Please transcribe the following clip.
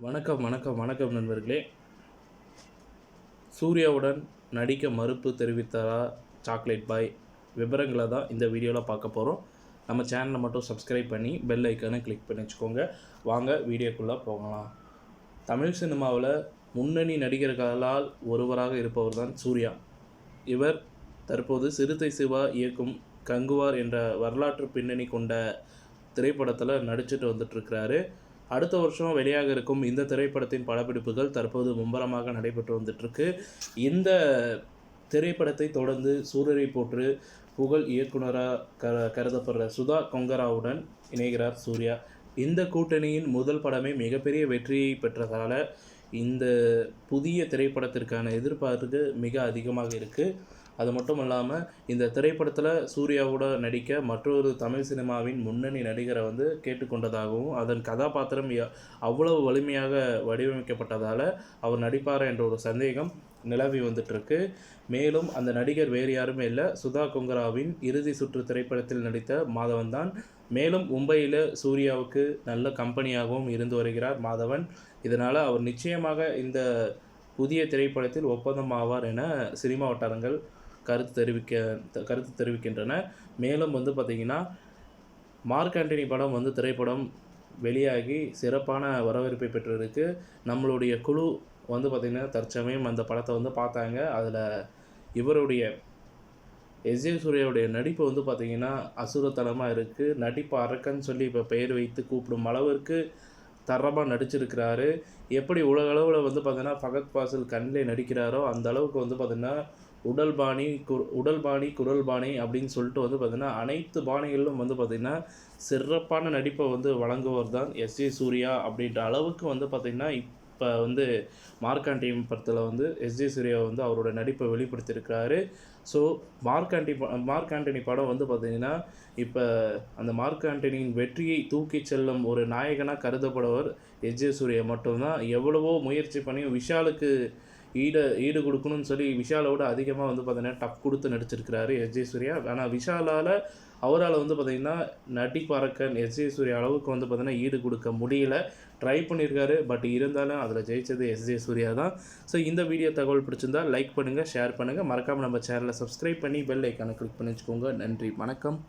வணக்கம் வணக்கம் வணக்கம் நண்பர்களே. சூர்யாவுடன் நடிக்க மறுப்பு தெரிவித்தாரா சாக்லேட் பாய்? விவரங்களை தான் இந்த வீடியோவில் பார்க்க போகிறோம். நம்ம சேனலை மட்டும் சப்ஸ்கிரைப் பண்ணி பெல் ஐக்கானை கிளிக் பண்ணி வச்சுக்கோங்க. வாங்க வீடியோக்குள்ளே போகலாம். தமிழ் சினிமாவில் முன்னணி நடிகர்களால் ஒருவராக இருப்பவர் தான் சூர்யா. இவர் தற்போது சிறுத்தை சிவா இயக்கும் கங்குவார் என்ற வரலாற்று பின்னணி கொண்ட திரைப்படத்தில் நடிச்சுட்டு வந்துட்டுருக்கிறாரு. அடுத்த வருஷம் வெளியாக இருக்கும் இந்த திரைப்படத்தின் படப்பிடிப்புகள் தற்போது மும்முரமாக நடைபெற்று வந்துட்டுருக்கு. இந்த திரைப்படத்தை தொடர்ந்து சூரரை போற்று புகழ் இயக்குனராக கருதப்படுற சுதா கொங்கராவுடன் இணைகிறார் சூர்யா. இந்த கூட்டணியின் முதல் படமே மிகப்பெரிய வெற்றியை பெற்றதால் இந்த புதிய திரைப்படத்திற்கான எதிர்பார்ப்பு மிக அதிகமாக இருக்குது. அது மட்டும் இல்லாமல் இந்த திரைப்படத்தில் சூர்யாவோட நடிக்க மற்றொரு தமிழ் சினிமாவின் முன்னணி நடிகரை கேட்டுக்கொண்டதாகவும் அதன் கதாபாத்திரம் அவ்வளவு வலிமையாக வடிவமைக்கப்பட்டதால் அவர் நடிப்பார் என்ற ஒரு சந்தேகம் நிலவி வந்துட்டுருக்கு. மேலும் அந்த நடிகர் வேறு யாருமே இல்லை, சுதா கொங்கராவின் இறுதி சுற்று திரைப்படத்தில் நடித்த மாதவன் தான். மேலும் மும்பையில் சூர்யாவுக்கு நல்ல கம்பெனியாகவும் இருந்து வருகிறார் மாதவன். இதனால் அவர் நிச்சயமாக இந்த புதிய திரைப்படத்தில் ஒப்பந்தம் ஆவார் என சினிமா வட்டாரங்கள் கருத்து தெரிவிக்கின்றன. மேலும் பார்த்திங்கன்னா மார்க் ஆண்டனி படம் திரைப்படம் வெளியாகி சிறப்பான வரவேற்பை பெற்றிருக்கு. நம்மளுடைய குழு பார்த்திங்கன்னா தற்சமயம் அந்த படத்தை பார்த்தாங்க. அதில் இவருடைய எஸ்.ஜே. சூர்யாவுடைய நடிப்பு பார்த்திங்கன்னா அசுரத்தனமாக இருக்குது. நடிப்பு அரக்கன்னு சொல்லி இப்போ பெயர் வைத்து கூப்பிடும் அளவிற்கு தரமாக நடிச்சிருக்கிறாரு. எப்படி உலகளவில் பார்த்திங்கன்னா ஃபகத் ஃபாசில் கண்ணிலே நடிக்கிறாரோ அந்த அளவுக்கு பார்த்திங்கன்னா உடல் பாணி குரல் பாணி அப்படின்னு சொல்லிட்டு பார்த்திங்கன்னா அனைத்து பாணிகளிலும் பார்த்திங்கன்னா சிறப்பான நடிப்பை வழங்குவர் தான் எஸ்.ஜே. சூர்யா அப்படின்ற அளவுக்கு பார்த்திங்கன்னா இப்போ மார்க் ஆண்டனி படத்தில் எஸ்.ஜே. சூர்யா அவரோட நடிப்பை வெளிப்படுத்தியிருக்கிறாரு. ஸோ மார்க் ஆண்டனி படம் பார்த்திங்கன்னா இப்போ அந்த மார்க் ஆண்டனியின் வெற்றியை தூக்கி செல்லும் ஒரு நாயகனாக கருதப்படுவர் எஸ்.ஜே. சூர்யா மட்டும்தான். எவ்வளவோ முயற்சி பண்ணி விஷாலுக்கு ஈடு கொடுக்கணும்னு சொல்லி விஷாலோட அதிகமாக பார்த்திங்கன்னா டஃப் கொடுத்து நடிச்சிருக்கிறாரு எஸ்.ஜே. சூர்யா. ஆனால் விஷாலால் அவரால் பார்த்திங்கன்னா நடிப்பறக்கன் எஸ்.ஜே. சூர்யா அளவுக்கு பார்த்திங்கன்னா ஈடு கொடுக்க முடியல. ட்ரை பண்ணியிருக்காரு, பட் இருந்தாலும் அதில் ஜெயித்தது எஸ்.ஜே. சூர்யா தான். ஸோ இந்த வீடியோ தகவல் பிடிச்சிருந்தா லைக் பண்ணுங்கள், ஷேர் பண்ணுங்கள். மறக்காமல் நம்ம சேனலை சப்ஸ்கிரைப் பண்ணி பெல் ஐக்கானை கிளிக் பண்ணி வச்சுக்கோங்க. நன்றி, வணக்கம்.